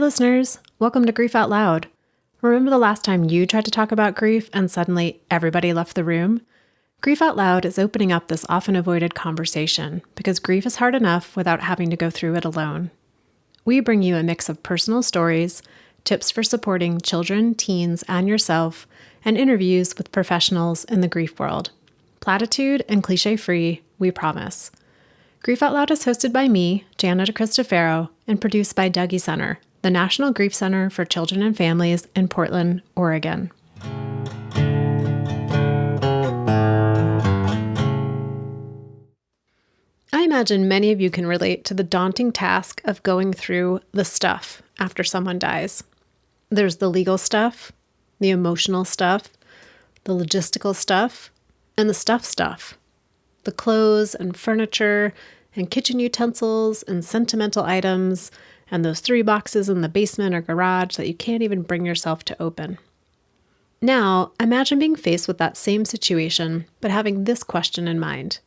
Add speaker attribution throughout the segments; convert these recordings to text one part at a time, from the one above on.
Speaker 1: listeners. Welcome to Grief Out Loud. Remember the last time you tried to talk about grief and suddenly everybody left the room? Grief Out Loud is opening up this often avoided conversation because grief is hard enough without having to go through it alone. We bring you a mix of personal stories, tips for supporting children, teens, and yourself, and interviews with professionals in the grief world. Platitude and cliche-free, we promise. Grief Out Loud is hosted by me, Jana DeCristofaro, and produced by Dougie Center, the National Grief Center for Children and Families in Portland, Oregon. I imagine many of you can relate to the daunting task of going through the stuff after someone dies. There's the legal stuff, the emotional stuff, the logistical stuff, and the stuff. The clothes and furniture and kitchen utensils and sentimental items and those 3 boxes in the basement or garage that you can't even bring yourself to open. Now, imagine being faced with that same situation, but having this question in mind.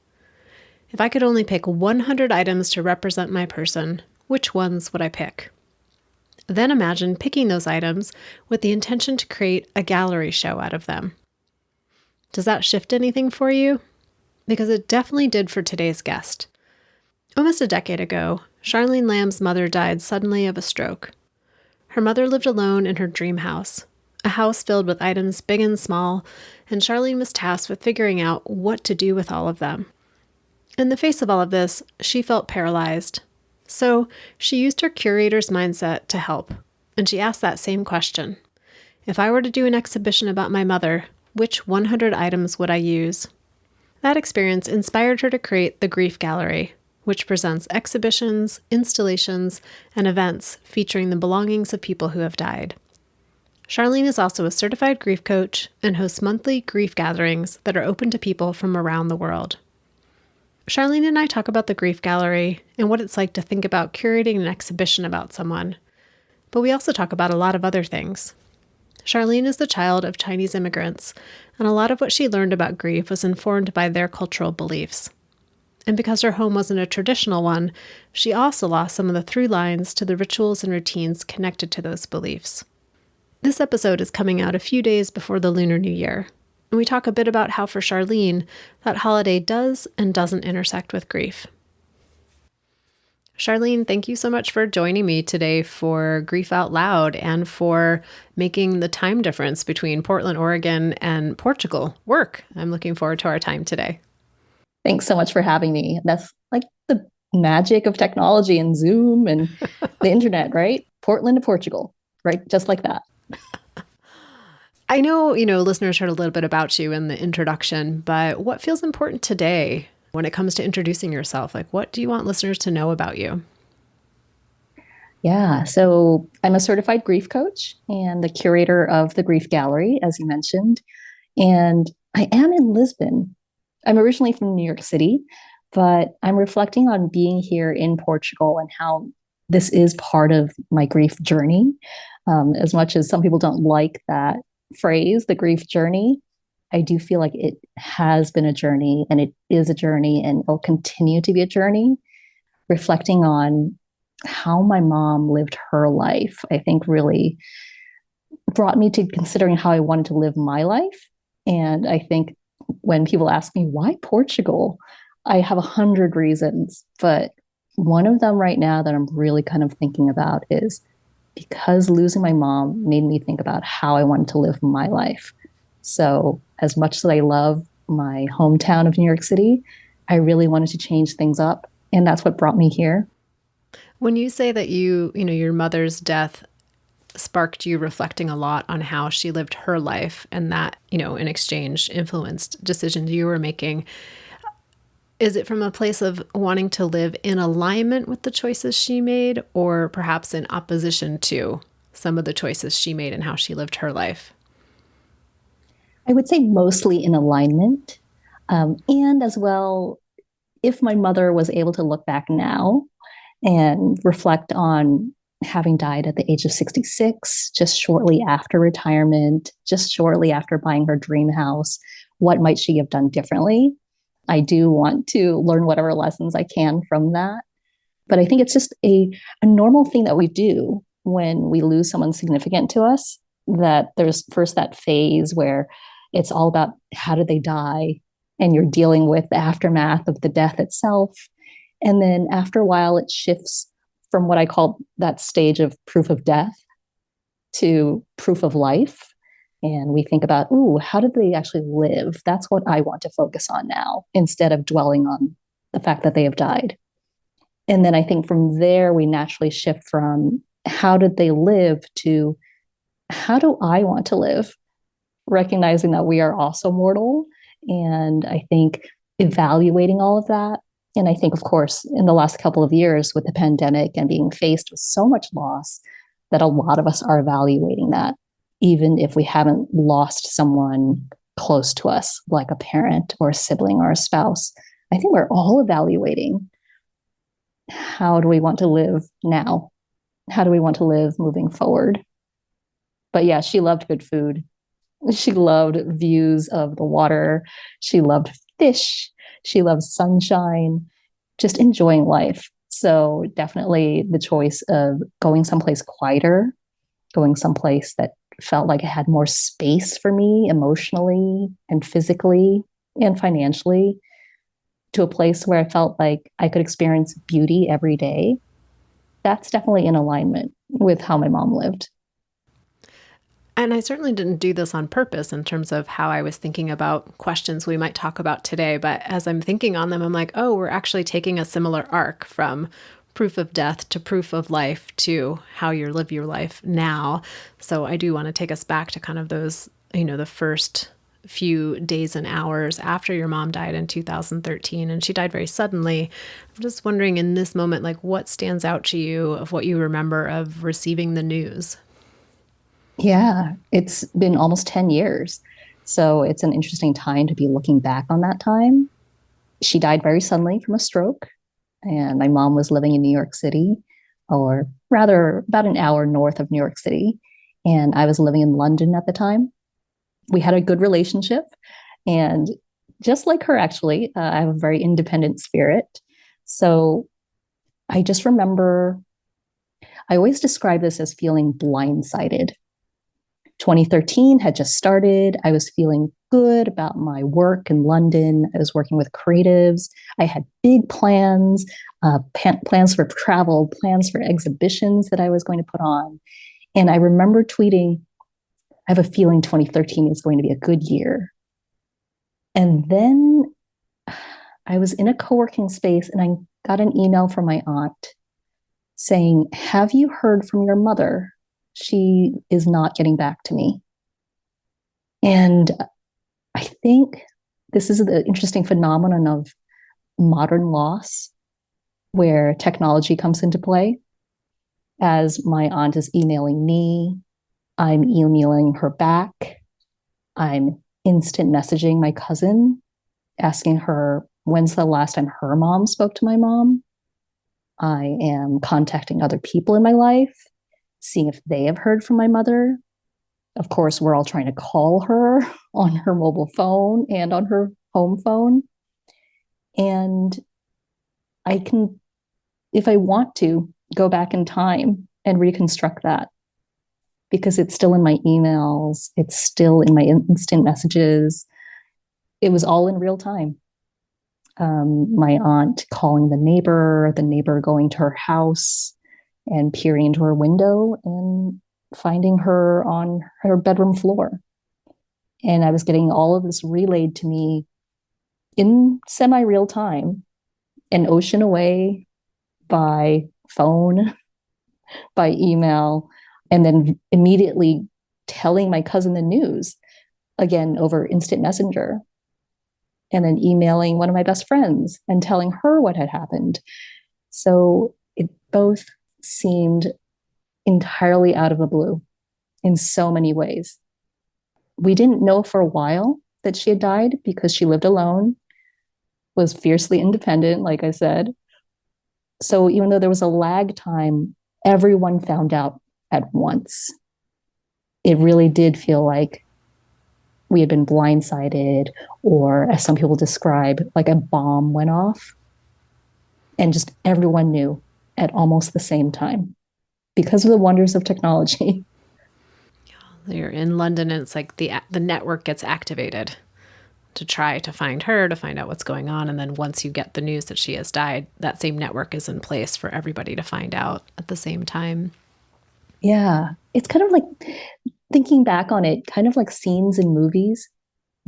Speaker 1: If I could only pick 100 items to represent my person, which ones would I pick? Then imagine picking those items with the intention to create a gallery show out of them. Does that shift anything for you? Because it definitely did for today's guest. Almost a decade ago, Charlene Lamb's mother died suddenly of a stroke. Her mother lived alone in her dream house, a house filled with items big and small, and Charlene was tasked with figuring out what to do with all of them. In the face of all of this, she felt paralyzed. So she used her curator's mindset to help, and she asked that same question. If I were to do an exhibition about my mother, which 100 items would I use? That experience inspired her to create the Grief Gallery, which presents exhibitions, installations, and events featuring the belongings of people who have died. Charlene is also a certified grief coach and hosts monthly grief gatherings that are open to people from around the world. Charlene and I talk about the Grief Gallery and what it's like to think about curating an exhibition about someone. But we also talk about a lot of other things. Charlene is the child of Chinese immigrants, and a lot of what she learned about grief was informed by their cultural beliefs. And because her home wasn't a traditional one, she also lost some of the through lines to the rituals and routines connected to those beliefs. This episode is coming out a few days before the Lunar New Year, and we talk a bit about how for Charlene, that holiday does and doesn't intersect with grief. Charlene, thank you so much for joining me today for Grief Out Loud and for making the time difference between Portland, Oregon and Portugal work. I'm looking forward to our time today.
Speaker 2: Thanks so much for having me. That's like the magic of technology and Zoom and the internet, right? Portland to Portugal, right? Just like that.
Speaker 1: I know, listeners heard a little bit about you in the introduction, but what feels important today when it comes to introducing yourself? Like, what do you want listeners to know about you?
Speaker 2: Yeah, so I'm a certified grief coach and the curator of the Grief Gallery, as you mentioned. And I am in Lisbon. I'm originally from New York City, but I'm reflecting on being here in Portugal and how this is part of my grief journey. As much as some people don't like that phrase, the grief journey, I do feel like it has been a journey and it is a journey and it'll continue to be a journey. Reflecting on how my mom lived her life, I think really brought me to considering how I wanted to live my life. And I think when people ask me, why Portugal? I have 100 reasons, but one of them right now that I'm really kind of thinking about is because losing my mom made me think about how I wanted to live my life. So as much as I love my hometown of New York City, I really wanted to change things up. And that's what brought me here.
Speaker 1: When you say that your mother's death sparked you reflecting a lot on how she lived her life and that, in exchange influenced decisions you were making, is it from a place of wanting to live in alignment with the choices she made or perhaps in opposition to some of the choices she made and how she lived her life?
Speaker 2: I would say mostly in alignment. And as well, if my mother was able to look back now and reflect on having died at the age of 66, just shortly after retirement, just shortly after buying her dream house, what might she have done differently? I do want to learn whatever lessons I can from that. But I think it's just a normal thing that we do when we lose someone significant to us, that there's first that phase where it's all about how did they die? And you're dealing with the aftermath of the death itself. And then after a while, it shifts from what I call that stage of proof of death to proof of life. And we think about, ooh, how did they actually live? That's what I want to focus on now, instead of dwelling on the fact that they have died. And then I think from there, we naturally shift from how did they live to how do I want to live? Recognizing that we are also mortal. And I think evaluating all of that. And I think, of course, in the last couple of years with the pandemic and being faced with so much loss, that a lot of us are evaluating that, even if we haven't lost someone close to us, like a parent or a sibling or a spouse. I think we're all evaluating, how do we want to live now? How do we want to live moving forward? But yeah, she loved good food. She loved views of the water. She loved fish. She loved sunshine, just enjoying life. So definitely the choice of going someplace quieter, going someplace that felt like it had more space for me emotionally and physically and financially, to a place where I felt like I could experience beauty every day. That's definitely in alignment with how my mom lived.
Speaker 1: And I certainly didn't do this on purpose in terms of how I was thinking about questions we might talk about today. But as I'm thinking on them, I'm like, oh, we're actually taking a similar arc from proof of death to proof of life to how you live your life now. So I do want to take us back to kind of those, the first few days and hours after your mom died in 2013, and she died very suddenly. I'm just wondering in this moment, like what stands out to you of what you remember of receiving the news?
Speaker 2: Yeah, it's been almost 10 years. So it's an interesting time to be looking back on that time. She died very suddenly from a stroke, and my mom was living in New York City, or rather about an hour north of New York City. And I was living in London at the time. We had a good relationship. And just like her, actually, I have a very independent spirit. So I just remember, I always describe this as feeling blindsided. 2013 had just started. I was feeling good about my work in London. I was working with creatives. I had big plans, plans for travel, plans for exhibitions that I was going to put on. And I remember tweeting, I have a feeling 2013 is going to be a good year. And then I was in a co-working space and I got an email from my aunt saying, have you heard from your mother? She is not getting back to me. And I think this is the interesting phenomenon of modern loss, where technology comes into play. As my aunt is emailing me, I'm emailing her back. I'm instant messaging my cousin, asking her when's the last time her mom spoke to my mom. I am contacting other people in my life, seeing if they have heard from my mother. Of course, we're all trying to call her on her mobile phone and on her home phone. And I can, if I want to, go back in time and reconstruct that, because it's still in my emails, it's still in my instant messages. It was all in real time. My aunt calling the neighbor going to her house and peering into her window and finding her on her bedroom floor. And I was getting all of this relayed to me in semi real time, an ocean away, by phone, by email, and then immediately telling my cousin the news, again over instant messenger, and then emailing one of my best friends and telling her what had happened. So it both seemed entirely out of the blue in so many ways. We didn't know for a while that she had died because she lived alone, was fiercely independent, like I said. So even though there was a lag time, everyone found out at once. It really did feel like we had been blindsided, or as some people describe, like a bomb went off, and just everyone knew at almost the same time. because of the wonders of technology.
Speaker 1: You're in London and it's like the network gets activated to try to find her, to find out what's going on. And then once you get the news that she has died, that same network is in place for everybody to find out at the same time.
Speaker 2: Yeah. It's kind of like thinking back on it, kind of like scenes in movies,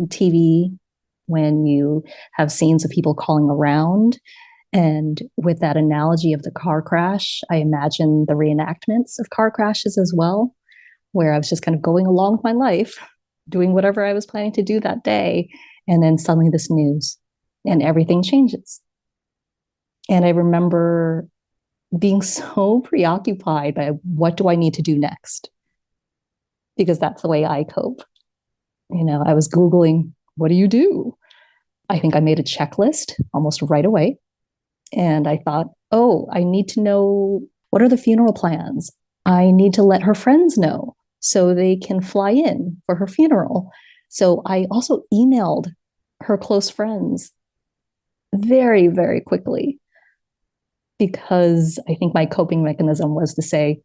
Speaker 2: TV, when you have scenes of people calling around. And with that analogy of the car crash, I imagine the reenactments of car crashes as well, where I was just kind of going along with my life, doing whatever I was planning to do that day. And then suddenly this news and everything changes. And I remember being so preoccupied by what do I need to do next? Because that's the way I cope. I was Googling, what do you do? I think I made a checklist almost right away. And I thought, oh, I need to know what are the funeral plans? I need to let her friends know so they can fly in for her funeral. So I also emailed her close friends very, very quickly because I think my coping mechanism was to say,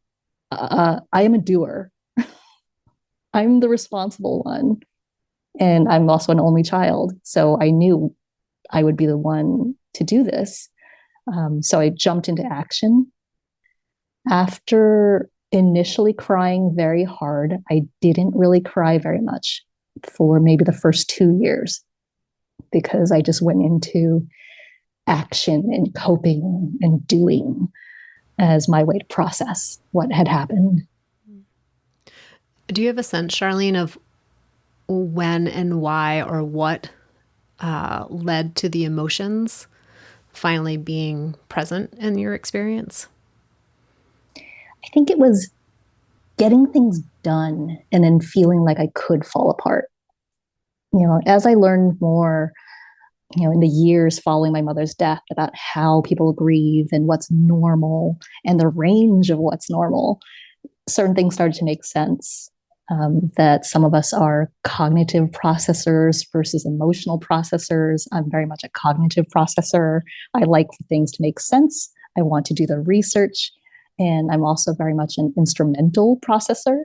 Speaker 2: I am a doer. I'm the responsible one. And I'm also an only child. So I knew I would be the one to do this. So I jumped into action. After initially crying very hard, I didn't really cry very much for maybe the first 2 years because I just went into action and coping and doing as my way to process what had happened.
Speaker 1: Do you have a sense, Charlene, of when and why or what led to the emotions finally being present in your experience?
Speaker 2: I think it was getting things done and then feeling like I could fall apart. As I learned more, in the years following my mother's death about how people grieve and what's normal and the range of what's normal, certain things started to make sense. That some of us are cognitive processors versus emotional processors. I'm very much a cognitive processor. I like for things to make sense. I want to do the research. And I'm also very much an instrumental processor.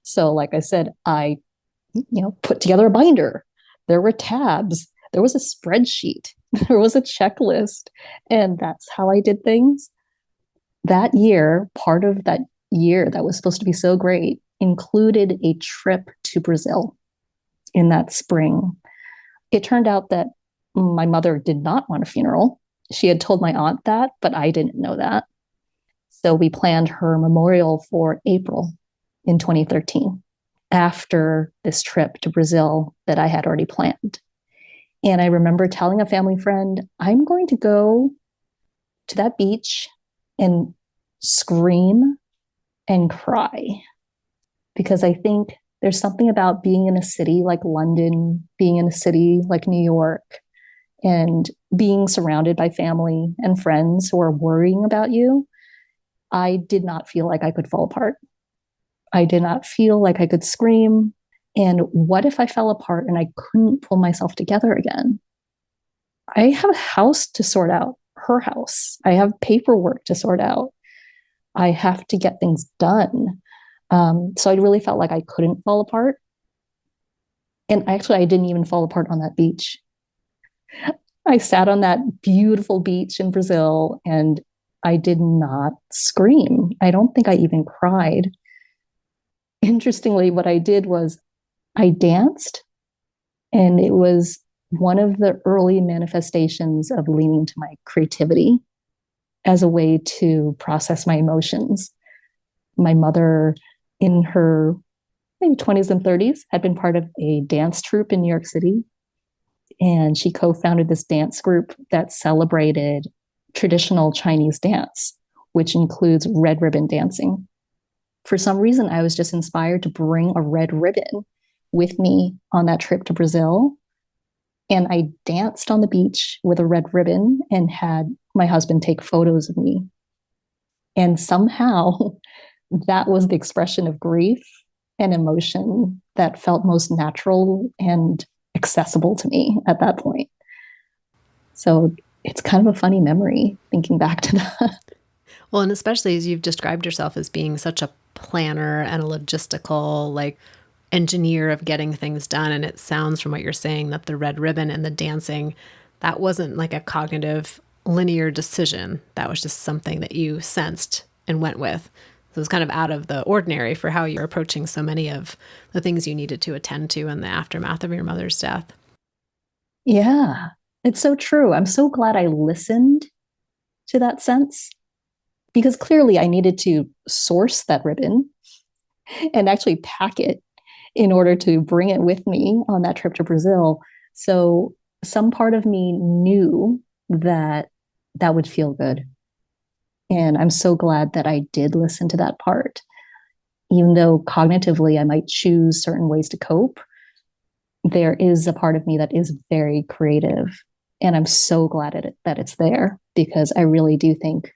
Speaker 2: So, like I said, I put together a binder. There were tabs. There was a spreadsheet. There was a checklist. And that's how I did things. That year, part of that year that was supposed to be so great, included a trip to Brazil in that spring. It turned out that my mother did not want a funeral. She had told my aunt that, but I didn't know that. So we planned her memorial for April in 2013 after this trip to Brazil that I had already planned. And I remember telling a family friend, I'm going to go to that beach and scream and cry because I think there's something about being in a city like London, being in a city like New York, and being surrounded by family and friends who are worrying about you. I did not feel like I could fall apart. I did not feel like I could scream. And what if I fell apart and I couldn't pull myself together again? I have a house to sort out, her house. I have paperwork to sort out. I have to get things done. So I really felt like I couldn't fall apart. And actually, I didn't even fall apart on that beach. I sat on that beautiful beach in Brazil and I did not scream. I don't think I even cried. Interestingly, what I did was I danced, and it was one of the early manifestations of leaning to my creativity as a way to process my emotions. My mother, in her maybe 20s and 30s, had been part of a dance troupe in New York City. And she co-founded this dance group that celebrated traditional Chinese dance, which includes red ribbon dancing. For some reason, I was just inspired to bring a red ribbon with me on that trip to Brazil. And I danced on the beach with a red ribbon and had my husband take photos of me. And somehow that was the expression of grief and emotion that felt most natural and accessible to me at that point. So it's kind of a funny memory thinking back to that.
Speaker 1: Well, and especially as you've described yourself as being such a planner and a logistical, like, engineer of getting things done. And it sounds from what you're saying that the red ribbon and the dancing, that wasn't like a cognitive linear decision. That was just something that you sensed and went with. So it was kind of out of the ordinary for how you're approaching so many of the things you needed to attend to in the aftermath of your mother's death.
Speaker 2: Yeah, it's so true. I'm so glad I listened to that sense because clearly I needed to source that ribbon and actually pack it in order to bring it with me on that trip to Brazil. So some part of me knew that that would feel good. And I'm so glad that I did listen to that part. Even though cognitively I might choose certain ways to cope, there is a part of me that is very creative. And I'm so glad that it's there because I really do think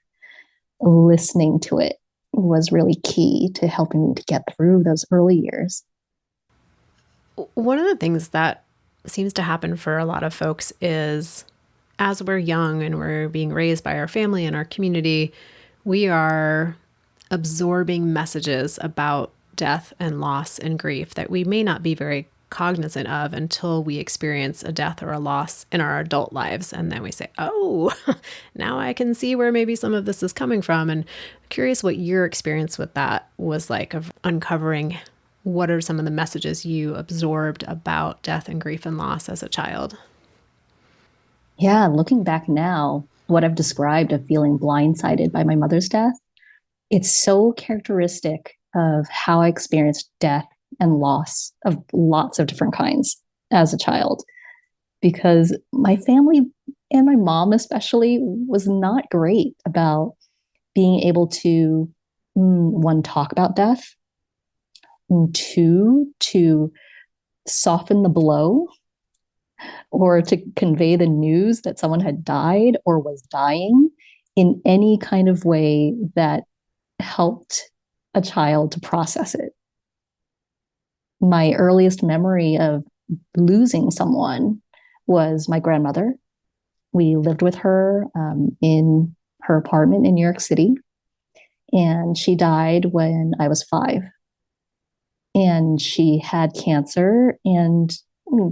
Speaker 2: listening to it was really key to helping me to get through those early years.
Speaker 1: One of the things that seems to happen for a lot of folks is as we're young and we're being raised by our family and our community, we are absorbing messages about death and loss and grief that we may not be very cognizant of until we experience a death or a loss in our adult lives. And then we say, oh, now I can see where maybe some of this is coming from. And I'm curious what your experience with that was like, of uncovering what are some of the messages you absorbed about death and grief and loss as a child?
Speaker 2: Yeah, looking back now, what I've described of feeling blindsided by my mother's death, it's so characteristic of how I experienced death and loss of lots of different kinds as a child. Because my family and my mom, especially, was not great about being able to, one, talk about death, and two, to soften the blow or to convey the news that someone had died or was dying in any kind of way that helped a child to process it. My earliest memory of losing someone was my grandmother. We lived with her in her apartment in New York City, and she died when I was 5. And she had cancer, and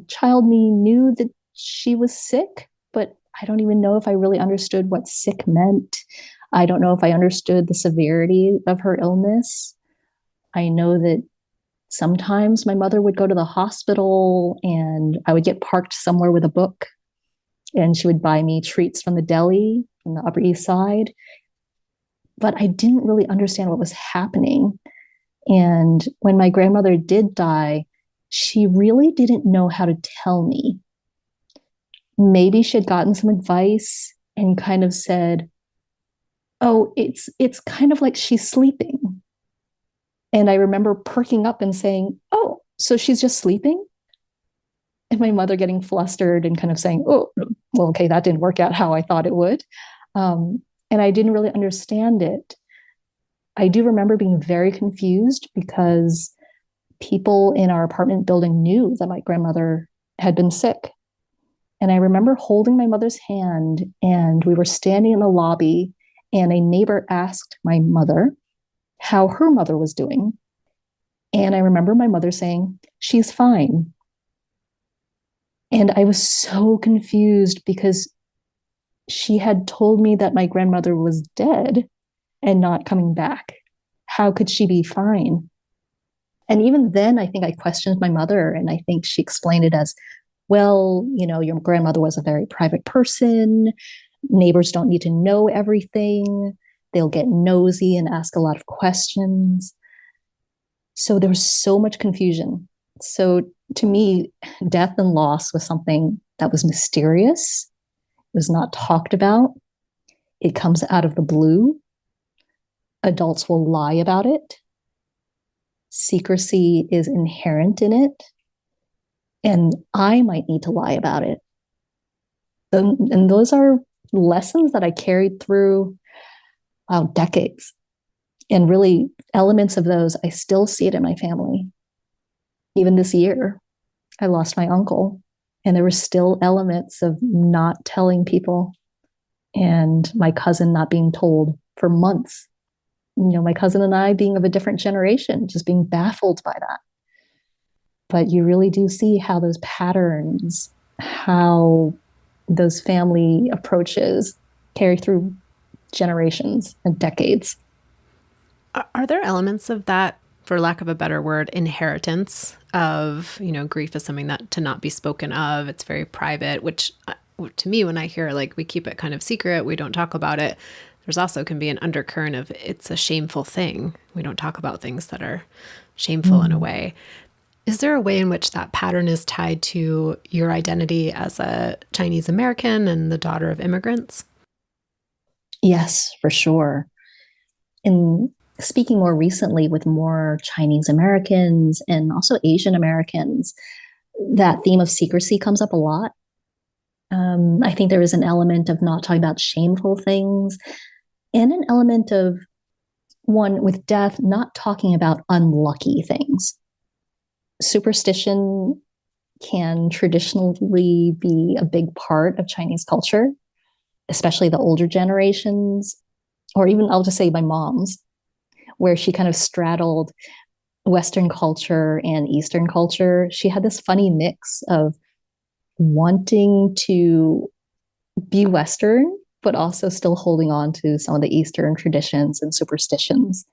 Speaker 2: child me knew that she was sick, but I don't even know if I really understood what sick meant. I don't know if I understood the severity of her illness. I know that sometimes my mother would go to the hospital and I would get parked somewhere with a book and she would buy me treats from the deli from the Upper East Side. But I didn't really understand what was happening. And when my grandmother did die, she really didn't know how to tell me. Maybe she had gotten some advice and kind of said, "Oh, it's kind of like she's sleeping." And I remember perking up and saying, "Oh, so she's just sleeping?" And my mother getting flustered and kind of saying, "Oh, well, okay, that didn't work out how I thought it would." And I didn't really understand it. I do remember being very confused because people in our apartment building knew that my grandmother had been sick. And I remember holding my mother's hand, and we were standing in the lobby, and a neighbor asked my mother how her mother was doing. And I remember my mother saying, "She's fine." And I was so confused because she had told me that my grandmother was dead and not coming back. How could she be fine? And even then, I think I questioned my mother, and I think she explained it as, well, your grandmother was a very private person. Neighbors don't need to know everything. They'll get nosy and ask a lot of questions. So there was so much confusion. So to me, death and loss was something that was mysterious. It was not talked about. It comes out of the blue. Adults will lie about it. Secrecy is inherent in it. And I might need to lie about it. And those are lessons that I carried through decades. And really, elements of those, I still see it in my family. Even this year, I lost my uncle, and there were still elements of not telling people and my cousin not being told for months. My cousin and I being of a different generation, just being baffled by that. But you really do see how those patterns, how those family approaches carry through generations and decades.
Speaker 1: Are there elements of that, for lack of a better word, inheritance of, grief is something that to not be spoken of, it's very private, which to me, when I hear like we keep it kind of secret, we don't talk about it, there's also can be an undercurrent of it's a shameful thing. We don't talk about things that are shameful in a way. Is there a way in which that pattern is tied to your identity as a Chinese American and the daughter of immigrants?
Speaker 2: Yes, for sure. In speaking more recently with more Chinese Americans and also Asian Americans, that theme of secrecy comes up a lot. I think there is an element of not talking about shameful things and an element of one with death, not talking about unlucky things. Superstition can traditionally be a big part of Chinese culture, especially the older generations, or even I'll just say my mom's, where she kind of straddled Western culture and Eastern culture. She had this funny mix of wanting to be Western, but also still holding on to some of the Eastern traditions and superstitions.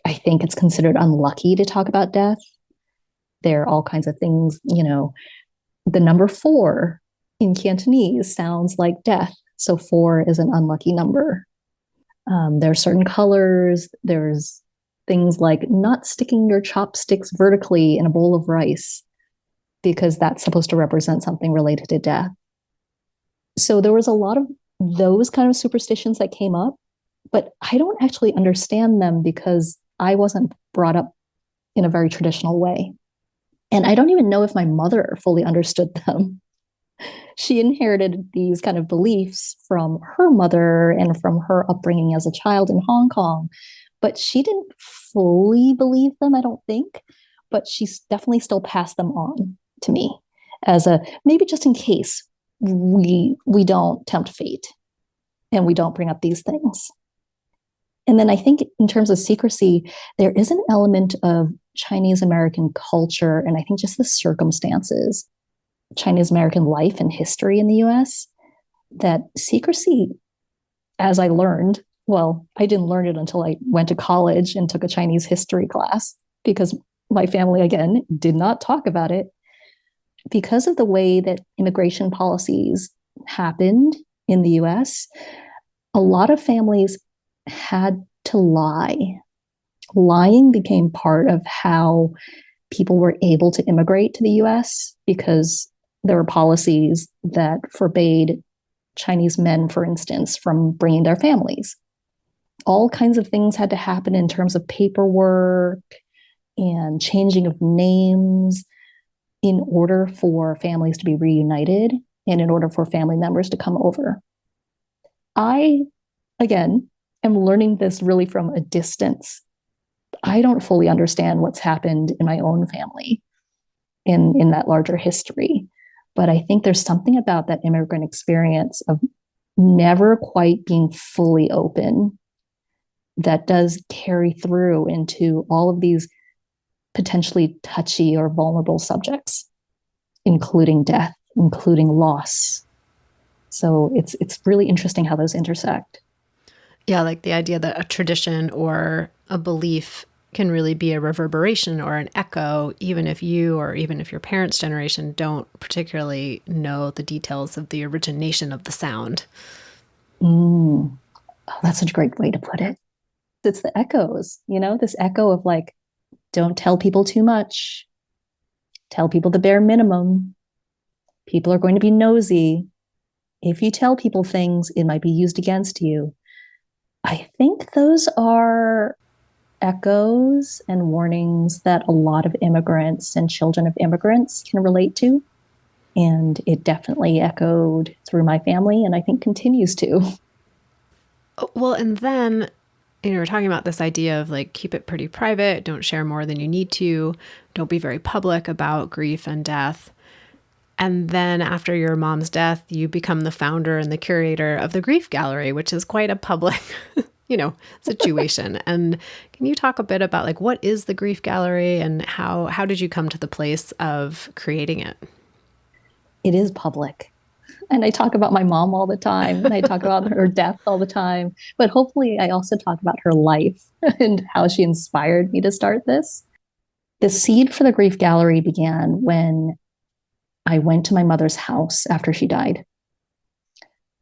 Speaker 2: I think it's considered unlucky to talk about death. There are all kinds of things, the number 4 in Cantonese sounds like death. So 4 is an unlucky number. There are certain colors. There's things like not sticking your chopsticks vertically in a bowl of rice, because that's supposed to represent something related to death. So there was a lot of those kind of superstitions that came up, but I don't actually understand them because I wasn't brought up in a very traditional way. And I don't even know if my mother fully understood them. She inherited these kind of beliefs from her mother and from her upbringing as a child in Hong Kong, but she didn't fully believe them, I don't think, but she's definitely still passed them on to me as a maybe just in case we don't tempt fate and we don't bring up these things. And then I think in terms of secrecy, there is an element of Chinese American culture and I think just the circumstances, Chinese American life and history in the US, that secrecy, as I learned, well, I didn't learn it until I went to college and took a Chinese history class because my family, again, did not talk about it. Because of the way that immigration policies happened in the US, a lot of families had to lie. Lying became part of how people were able to immigrate to the US because there were policies that forbade Chinese men, for instance, from bringing their families. All kinds of things had to happen in terms of paperwork and changing of names in order for families to be reunited and in order for family members to come over. I, again, am learning this really from a distance. I don't fully understand what's happened in my own family in that larger history. But I think there's something about that immigrant experience of never quite being fully open that does carry through into all of these potentially touchy or vulnerable subjects, including death, including loss. So it's really interesting how those intersect.
Speaker 1: Yeah, like the idea that a tradition or a belief can really be a reverberation or an echo, even if you or even if your parents' generation don't particularly know the details of the origination of the sound.
Speaker 2: Oh, that's such a great way to put it. It's the echoes, this echo of like, don't tell people too much. Tell people the bare minimum. People are going to be nosy. If you tell people things, it might be used against you. I think those are echoes and warnings that a lot of immigrants and children of immigrants can relate to. And it definitely echoed through my family, and I think continues to.
Speaker 1: Well, and then we're talking about this idea of like, keep it pretty private, don't share more than you need to, don't be very public about grief and death. And then after your mom's death, you become the founder and the curator of the Grief Gallery, which is quite a public, situation. And can you talk a bit about like what is the Grief Gallery and how did you come to the place of creating it?
Speaker 2: It is public. And I talk about my mom all the time, and I talk about her death all the time. But hopefully, I also talk about her life and how she inspired me to start this. The seed for the Grief Gallery began when I went to my mother's house after she died.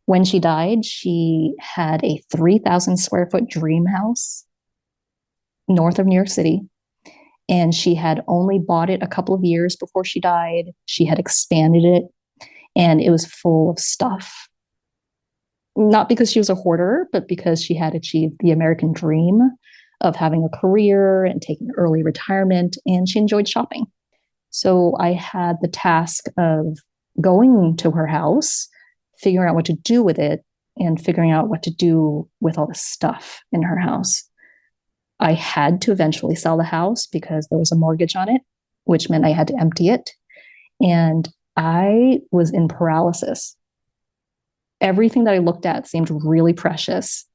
Speaker 2: When she died, she had a 3,000 square foot dream house north of New York City. And she had only bought it a couple of years before she died. She had expanded it, and it was full of stuff. Not because she was a hoarder, but because she had achieved the American dream of having a career and taking early retirement, and she enjoyed shopping. So I had the task of going to her house, figuring out what to do with it, and figuring out what to do with all the stuff in her house. I had to eventually sell the house because there was a mortgage on it, which meant I had to empty it. And I was in paralysis. Everything that I looked at seemed really precious.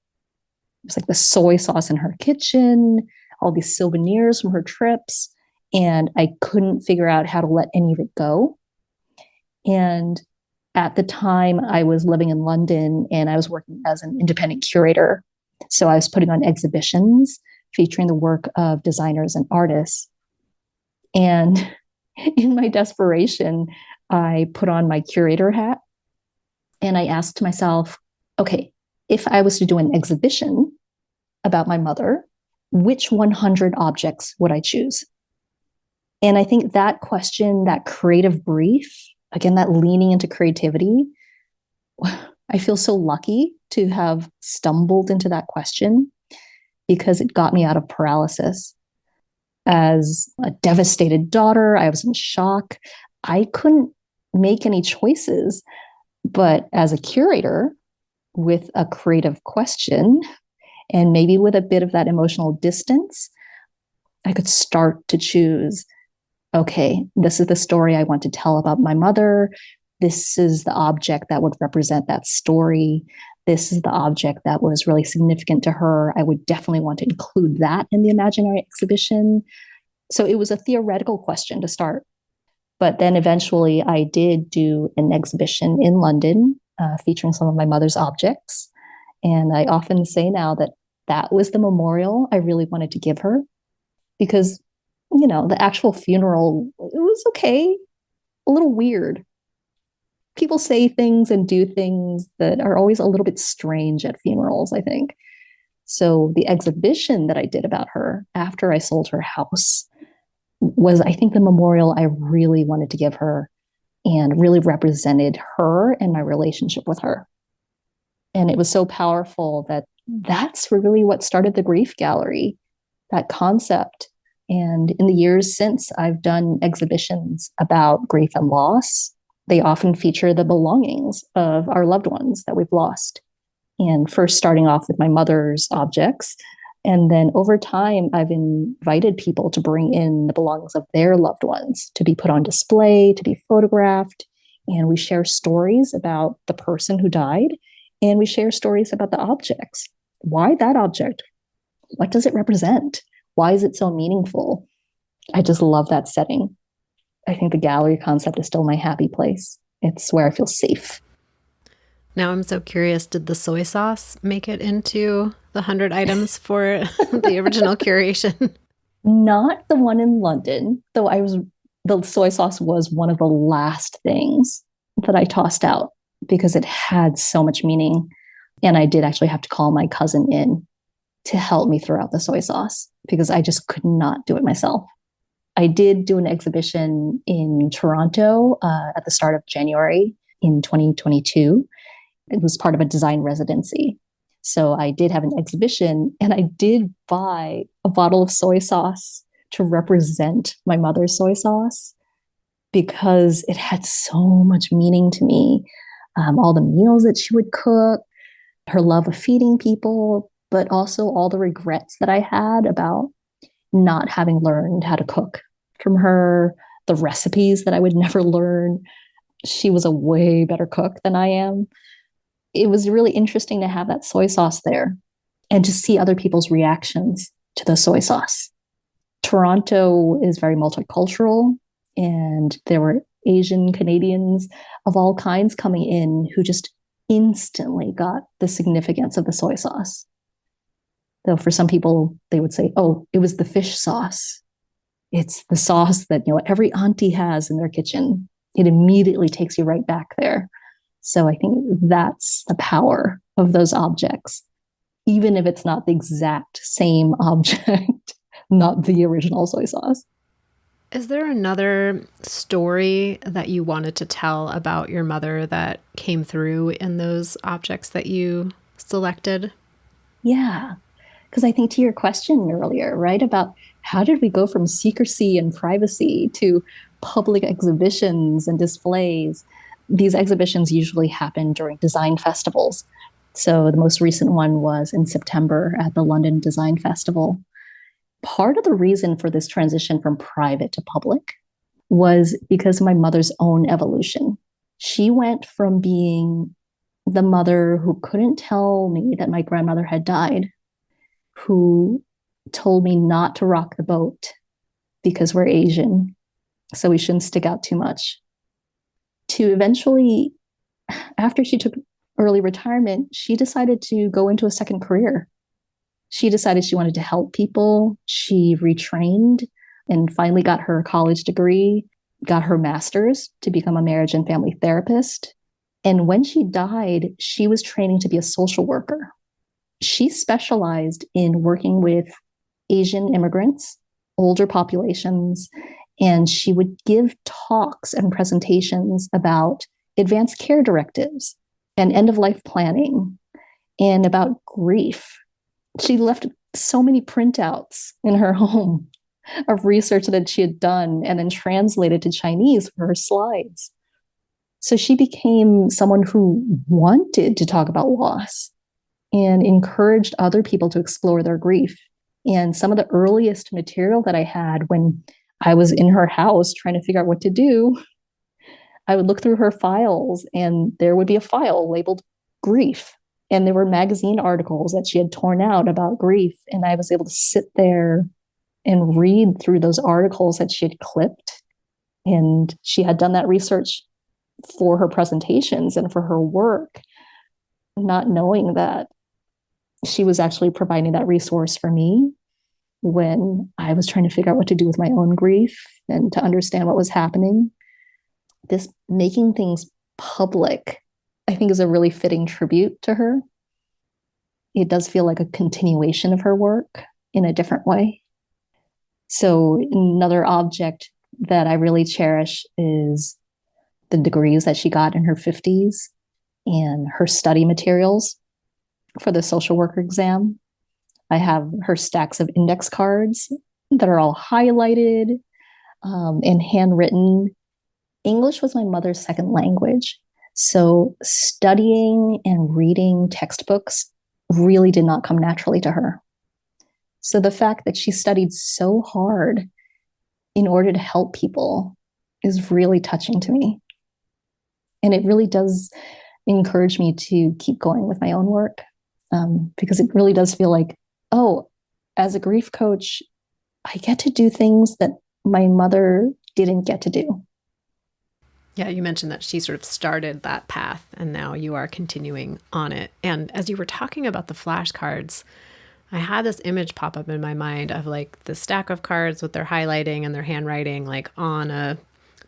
Speaker 2: It was like the soy sauce in her kitchen, all these souvenirs from her trips, and I couldn't figure out how to let any of it go. And at the time, I was living in London and I was working as an independent curator. So I was putting on exhibitions featuring the work of designers and artists. And in my desperation, I put on my curator hat and I asked myself, okay, if I was to do an exhibition about my mother, which 100 objects would I choose? And I think that question, that creative brief, again, that leaning into creativity, I feel so lucky to have stumbled into that question because it got me out of paralysis. As a devastated daughter, I was in shock. I couldn't make any choices. But as a curator with a creative question and maybe with a bit of that emotional distance, I could start to choose, okay, this is the story I want to tell about my mother. This is the object that would represent that story. This is the object that was really significant to her. I would definitely want to include that in the imaginary exhibition. So it was a theoretical question to start. But then eventually I did do an exhibition in London featuring some of my mother's objects. And I often say now that that was the memorial I really wanted to give her because, the actual funeral, it was okay, a little weird. People say things and do things that are always a little bit strange at funerals, I think. So the exhibition that I did about her after I sold her house was, I think, the memorial I really wanted to give her and really represented her and my relationship with her. And it was so powerful that that's really what started the Grief Gallery, that concept. And in the years since, I've done exhibitions about grief and loss. They often feature the belongings of our loved ones that we've lost. And first starting off with my mother's objects. And then over time, I've invited people to bring in the belongings of their loved ones to be put on display, to be photographed. And we share stories about the person who died. And we share stories about the objects. Why that object? What does it represent? Why is it so meaningful? I just love that setting. I think the gallery concept is still my happy place. It's where I feel safe.
Speaker 1: Now I'm so curious, did the soy sauce make it into the 100 items for the original curation?
Speaker 2: Not the one in London, though the soy sauce was one of the last things that I tossed out because it had so much meaning. And I did actually have to call my cousin in to help me throw out the soy sauce because I just could not do it myself. I did do an exhibition in Toronto at the start of January in 2022. It was part of a design residency. So I did have an exhibition and I did buy a bottle of soy sauce to represent my mother's soy sauce because it had so much meaning to me. All the meals that she would cook, her love of feeding people, but also all the regrets that I had about not having learned how to cook from her, the recipes that I would never learn. She was a way better cook than I am. It was really interesting to have that soy sauce there. and to see other people's reactions to the soy sauce. Toronto is very multicultural, and there were Asian Canadians of all kinds coming in who just instantly got the significance of the soy sauce. Though for some people, they would say, oh, it was the fish sauce. It's the sauce that, every auntie has in their kitchen. It immediately takes you right back there. So I think that's the power of those objects, even if it's not the exact same object, not the original soy sauce.
Speaker 1: Is there another story that you wanted to tell about your mother that came through in those objects that you selected?
Speaker 2: Yeah, because I think to your question earlier, right, about how did we go from secrecy and privacy to public exhibitions and displays? These exhibitions usually happen during design festivals. So the most recent one was in September at the London Design Festival. Part of the reason for this transition from private to public was because of my mother's own evolution. She went from being the mother who couldn't tell me that my grandmother had died, who told me not to rock the boat because we're Asian, so we shouldn't stick out too much, to eventually, after she took early retirement, she decided to go into a second career. She decided she wanted to help people. She retrained and finally got her college degree, got her master's to become a marriage and family therapist. And when she died, she was training to be a social worker. She specialized in working with Asian immigrants, older populations, and she would give talks and presentations about advanced care directives and end-of-life planning and about grief. She left so many printouts in her home of research that she had done and then translated to Chinese for her slides. So she became someone who wanted to talk about loss and encouraged other people to explore their grief. And some of the earliest material that I had when I was in her house trying to figure out what to do, I would look through her files and there would be a file labeled grief. And there were magazine articles that she had torn out about grief. And I was able to sit there and read through those articles that she had clipped. And she had done that research for her presentations and for her work, not knowing that she was actually providing that resource for me when I was trying to figure out what to do with my own grief and to understand what was happening. This making things public, I think, is a really fitting tribute to her. It does feel like a continuation of her work in a different way. So another object that I really cherish is the degrees that she got in her 50s and her study materials for the social worker exam. I have her stacks of index cards that are all highlighted and handwritten. English was my mother's second language. So studying and reading textbooks really did not come naturally to her. So the fact that she studied so hard in order to help people is really touching to me. And it really does encourage me to keep going with my own work, because it really does feel like, oh, as a grief coach, I get to do things that my mother didn't get to do.
Speaker 1: Yeah, you mentioned that she sort of started that path and now you are continuing on it. And as you were talking about the flashcards, I had this image pop up in my mind of like the stack of cards with their highlighting and their handwriting, like on a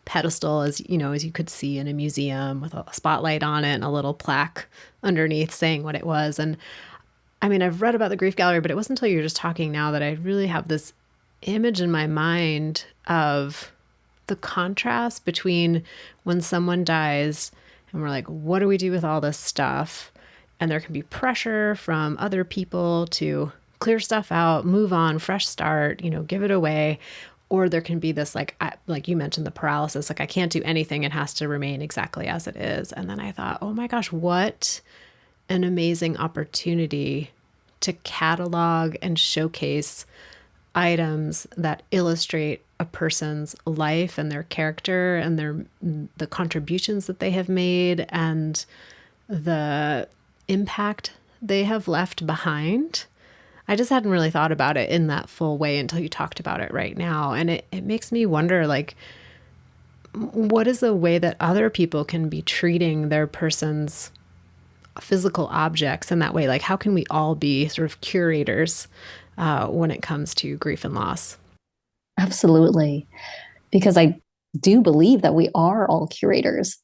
Speaker 1: pedestal, as you know, as you could see in a museum, with a spotlight on it and a little plaque underneath saying what it was. And I mean, I've read about the grief gallery, but it wasn't until you were just talking now that I really have this image in my mind of the contrast between when someone dies and we're like, what do we do with all this stuff? And there can be pressure from other people to clear stuff out, move on, fresh start, give it away. Or there can be this, like you mentioned, the paralysis, like I can't do anything. It has to remain exactly as it is. And then I thought, oh my gosh, what an amazing opportunity to catalog and showcase items that illustrate a person's life and their character and the contributions that they have made and the impact they have left behind. I just hadn't really thought about it in that full way until you talked about it right now. And it makes me wonder, like, what is the way that other people can be treating their person's physical objects in that way? Like, how can we all be sort of curators when it comes to grief and loss?
Speaker 2: Absolutely. Because I do believe that we are all curators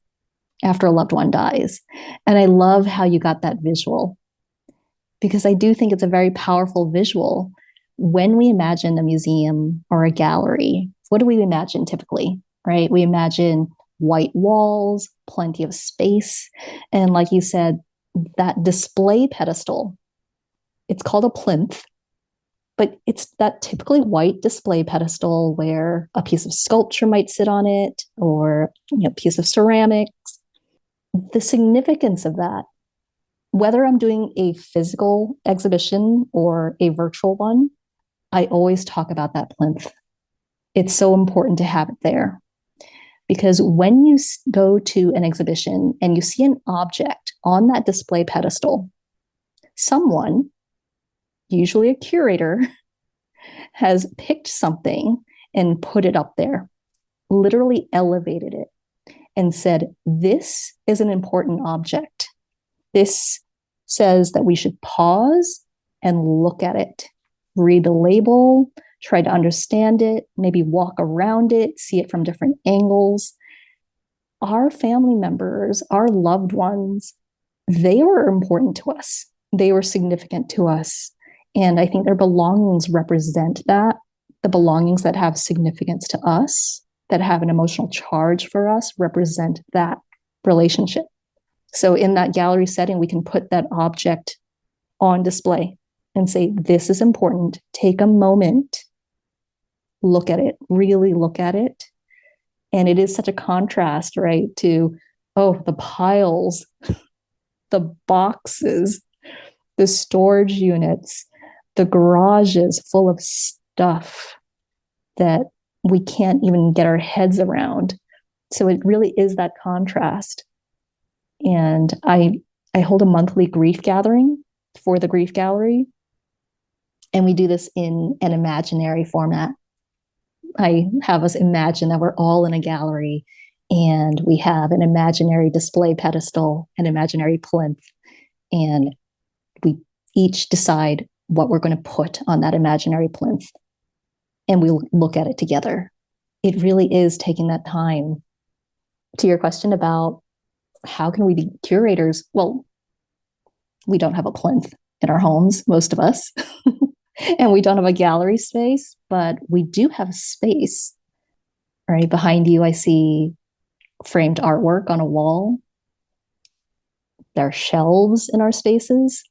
Speaker 2: after a loved one dies. And I love how you got that visual, because I do think it's a very powerful visual. When we imagine a museum or a gallery, what do we imagine typically, right? We imagine white walls, plenty of space. And like you said, that display pedestal, it's called a plinth, but it's that typically white display pedestal where a piece of sculpture might sit on it, or a piece of ceramics. The significance of that, whether I'm doing a physical exhibition or a virtual one, I always talk about that plinth. It's so important to have it there, because when you go to an exhibition and you see an object on that display pedestal, someone, usually a curator, has picked something and put it up there, literally elevated it and said, this is an important object. This says that we should pause and look at it, read the label, try to understand it, maybe walk around it, see it from different angles. Our family members, our loved ones, they were important to us. They were significant to us. And I think their belongings represent that, the belongings that have significance to us, that have an emotional charge for us, represent that relationship. So in that gallery setting, we can put that object on display and say, this is important. Take a moment, look at it, really look at it. And it is such a contrast, right, to, oh, the piles, the boxes, the storage units, the garages full of stuff that we can't even get our heads around. So it really is that contrast. And I hold a monthly grief gathering for the Grief Gallery, and we do this in an imaginary format. I have us imagine that we're all in a gallery and we have an imaginary display pedestal, an imaginary plinth, and we each decide what we're going to put on that imaginary plinth, and we look at it together. It really is taking that time. To your question about how can we be curators? Well, we don't have a plinth in our homes, most of us, and we don't have a gallery space, but we do have a space. Right behind you, I see framed artwork on a wall. There are shelves in our spaces.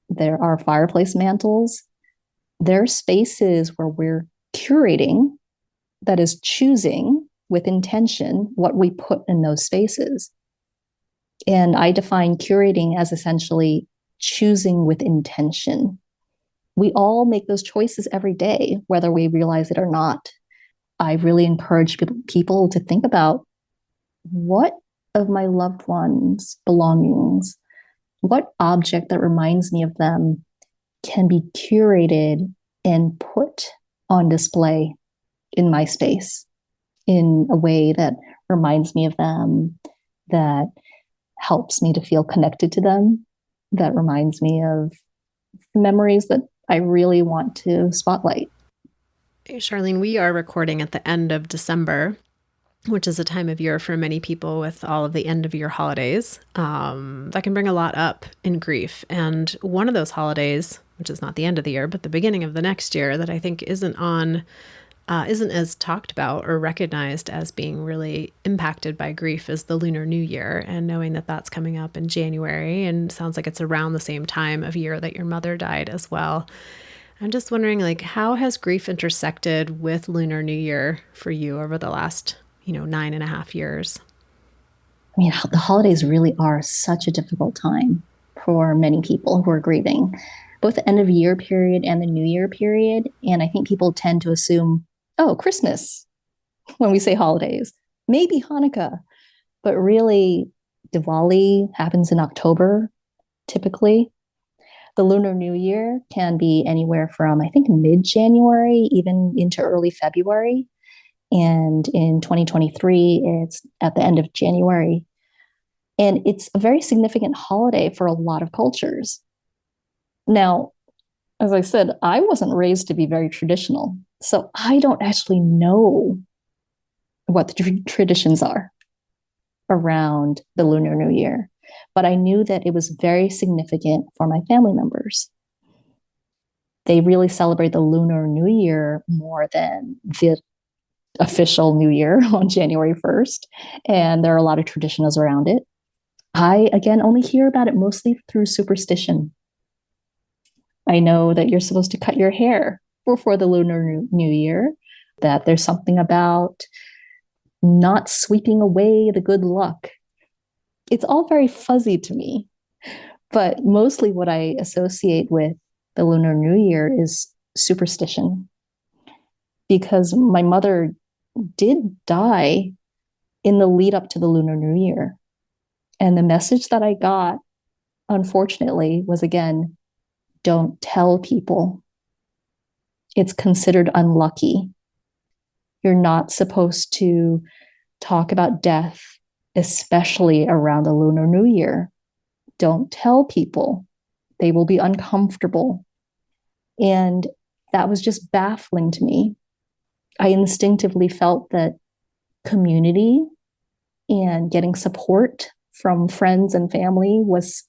Speaker 2: There are fireplace mantles. There are spaces where we're curating, that is, choosing with intention what we put in those spaces. And I define curating as essentially choosing with intention. We all make those choices every day, whether we realize it or not. I really encourage people to think about, what of my loved ones' belongings, what object that reminds me of them can be curated and put on display in my space in a way that reminds me of them, that helps me to feel connected to them, that reminds me of memories that I really want to spotlight.
Speaker 1: Hey, Charlene, we are recording at the end of December, which is a time of year for many people with all of the end of year holidays. That can bring a lot up in grief. And one of those holidays, which is not the end of the year, but the beginning of the next year, that I think isn't as talked about or recognized as being really impacted by grief, is the Lunar New Year. And knowing that that's coming up in January, and sounds like it's around the same time of year that your mother died as well. I'm just wondering, like, how has grief intersected with Lunar New Year for you over the last 9.5 years?
Speaker 2: I mean, the holidays really are such a difficult time for many people who are grieving, both the end of year period and the New Year period. And I think people tend to assume, oh, Christmas, when we say holidays, maybe Hanukkah, but really Diwali happens in October, typically. The Lunar New Year can be anywhere from, I think, mid-January, even into early February. And in 2023, it's at the end of January. And it's a very significant holiday for a lot of cultures. Now, as I said, I wasn't raised to be very traditional. So I don't actually know what the traditions are around the Lunar New Year. But I knew that it was very significant for my family members. They really celebrate the Lunar New Year more than the official New Year on January 1st. And there are a lot of traditions around it. I, again, only hear about it mostly through superstition. I know that you're supposed to cut your hair before the Lunar New Year, that there's something about not sweeping away the good luck. It's all very fuzzy to me, but mostly what I associate with the Lunar New Year is superstition, because my mother did die in the lead up to the Lunar New Year. And the message that I got, unfortunately, was again, don't tell people. It's considered unlucky. You're not supposed to talk about death, especially around the Lunar New Year. Don't tell people. They will be uncomfortable. And that was just baffling to me. I instinctively felt that community and getting support from friends and family was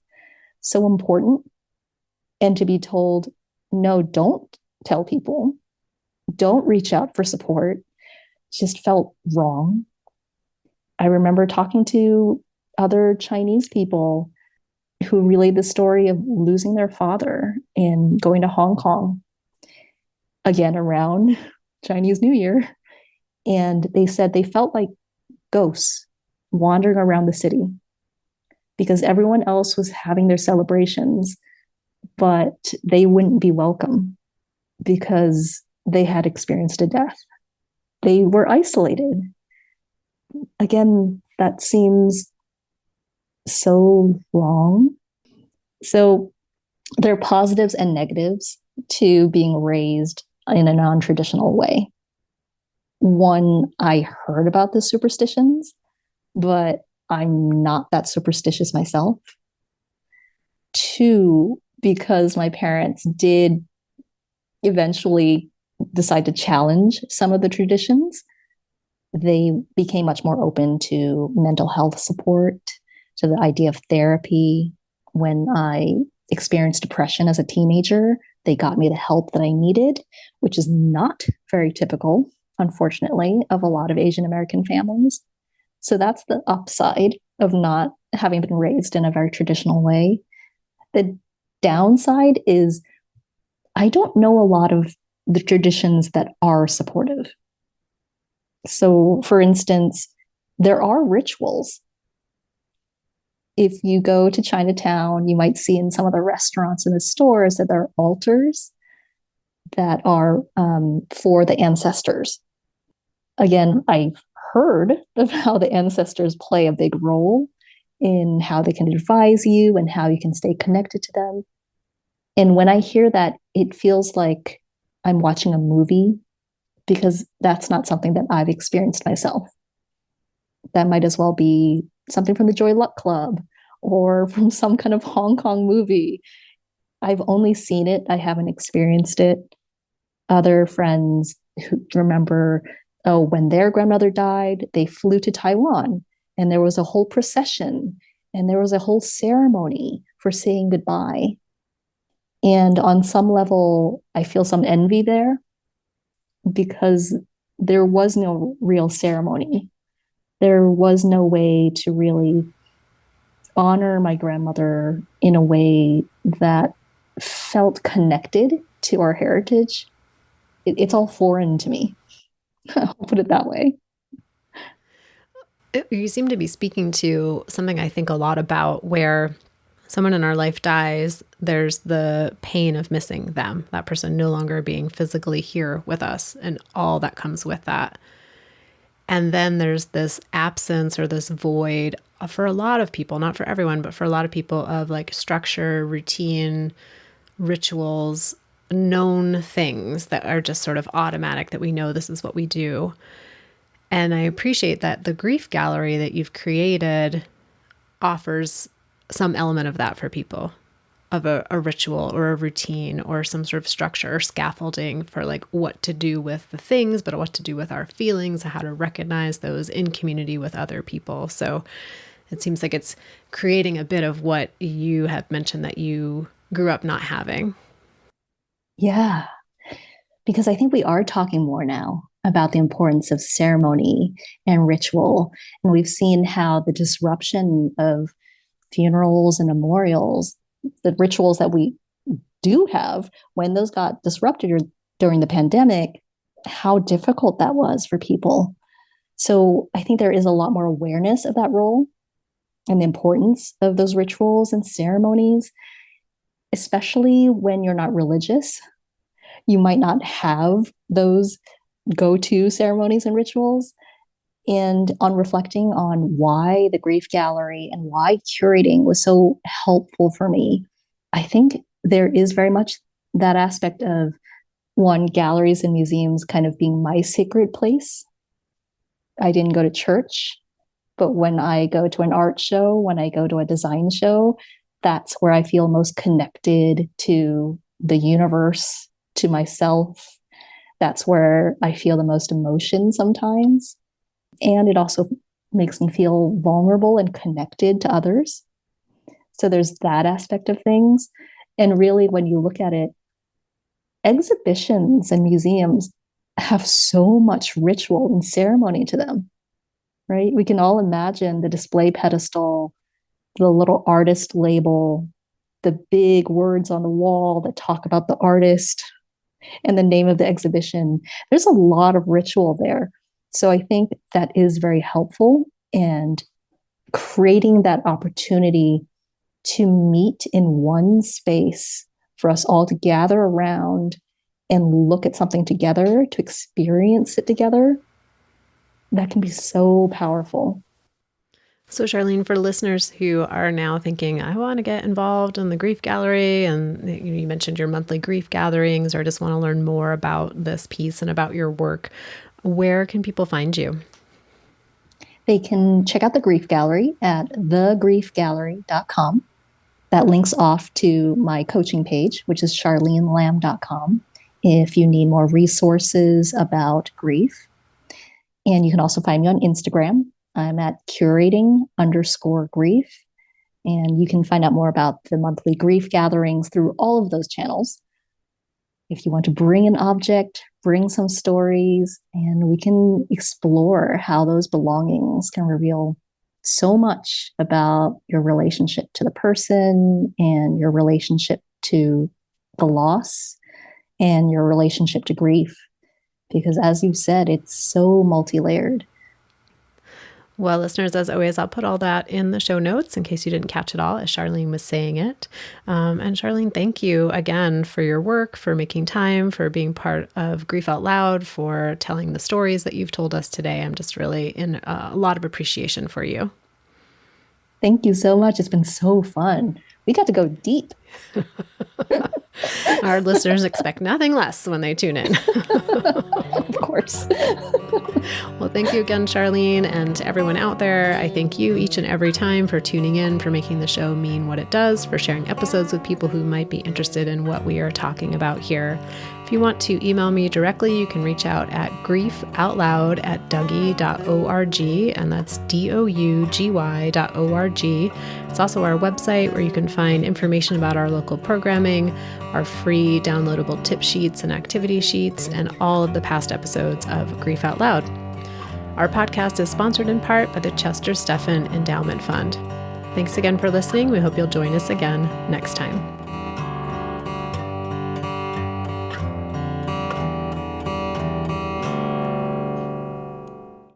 Speaker 2: so important. And to be told, no, don't tell people, don't reach out for support, just felt wrong. I remember talking to other Chinese people who relayed the story of losing their father and going to Hong Kong, again around Chinese New Year. And they said they felt like ghosts wandering around the city because everyone else was having their celebrations, but they wouldn't be welcome because they had experienced a death. They were isolated. Again, that seems so wrong. So there are positives and negatives to being raised in a non-traditional way. One, I heard about the superstitions, but I'm not that superstitious myself. Two, because my parents did eventually decide to challenge some of the traditions, they became much more open to mental health support, to the idea of therapy. When I experienced depression as a teenager, they got me the help that I needed, which is not very typical, unfortunately, of a lot of Asian American families. So that's the upside of not having been raised in a very traditional way. The downside is I don't know a lot of the traditions that are supportive. So, for instance, there are rituals. If you go to Chinatown, you might see in some of the restaurants and the stores that there are altars that are for the ancestors. Again, I've heard of how the ancestors play a big role in how they can advise you and how you can stay connected to them. And when I hear that, it feels like I'm watching a movie because that's not something that I've experienced myself. That might as well be something from the Joy Luck Club or from some kind of Hong Kong movie. I've only seen it. I haven't experienced it. Other friends who remember, oh, when their grandmother died, they flew to Taiwan and there was a whole procession and there was a whole ceremony for saying goodbye. And on some level, I feel some envy there because there was no real ceremony. There was no way to really honor my grandmother in a way that felt connected to our heritage. It's all foreign to me. I'll put it that way.
Speaker 1: You seem to be speaking to something I think a lot about, where someone in our life dies, there's the pain of missing them, that person no longer being physically here with us and all that comes with that. And then there's this absence or this void for a lot of people, not for everyone, but for a lot of people, of like structure, routine, rituals, known things that are just sort of automatic, that we know this is what we do. And I appreciate that the grief gallery that you've created offers some element of that for people, of a ritual or a routine or some sort of structure or scaffolding for like what to do with the things, but what to do with our feelings and how to recognize those in community with other people. So it seems like it's creating a bit of what you have mentioned that you grew up not having.
Speaker 2: Yeah, because I think we are talking more now about the importance of ceremony and ritual. And we've seen how the disruption of funerals and memorials, the rituals that we do have, when those got disrupted during the pandemic, how difficult that was for people. So I think there is a lot more awareness of that role and the importance of those rituals and ceremonies, especially when you're not religious. You might not have those go-to ceremonies and rituals. And on reflecting on why the grief gallery and why curating was so helpful for me, I think there is very much that aspect of, one, galleries and museums kind of being my sacred place. I didn't go to church, but when I go to an art show, when I go to a design show, that's where I feel most connected to the universe, to myself. That's where I feel the most emotion sometimes. And it also makes me feel vulnerable and connected to others. So there's that aspect of things. And really, when you look at it, exhibitions and museums have so much ritual and ceremony to them, right? We can all imagine the display pedestal, the little artist label, the big words on the wall that talk about the artist and the name of the exhibition. There's a lot of ritual there. So I think that is very helpful, and creating that opportunity to meet in one space for us all to gather around and look at something together, to experience it together, that can be so powerful.
Speaker 1: So Charlene, for listeners who are now thinking, I want to get involved in the grief gallery, and you mentioned your monthly grief gatherings, or just want to learn more about this piece and about your work, where can people find you?
Speaker 2: They can check out the grief gallery at thegriefgallery.com. That links off to my coaching page, which is charlenelam.com, if you need more resources about grief. And you can also find me on Instagram. I'm at curating_grief. And you can find out more about the monthly grief gatherings through all of those channels. If you want to bring an object, bring some stories, and we can explore how those belongings can reveal so much about your relationship to the person and your relationship to the loss and your relationship to grief. Because as you said, it's so multi-layered.
Speaker 1: Well, listeners, as always, I'll put all that in the show notes in case you didn't catch it all as Charlene was saying it. And Charlene, thank you again for your work, for making time, for being part of Grief Out Loud, for telling the stories that you've told us today. I'm just really in a lot of appreciation for you.
Speaker 2: Thank you so much. It's been so fun. We got to go deep.
Speaker 1: Our listeners expect nothing less when they tune in.
Speaker 2: Of course.
Speaker 1: Well, thank you again, Charlene, and to everyone out there. I thank you each and every time for tuning in, for making the show mean what it does, for sharing episodes with people who might be interested in what we are talking about here. If you want to email me directly, you can reach out at griefoutloud@dougy.org, and that's DOUGY.org. It's also our website where you can find information about our local programming, our free downloadable tip sheets and activity sheets, and all of the past episodes of Grief Out Loud. Our podcast is sponsored in part by the Chester Stephan Endowment Fund. Thanks again for listening. We hope you'll join us again next time.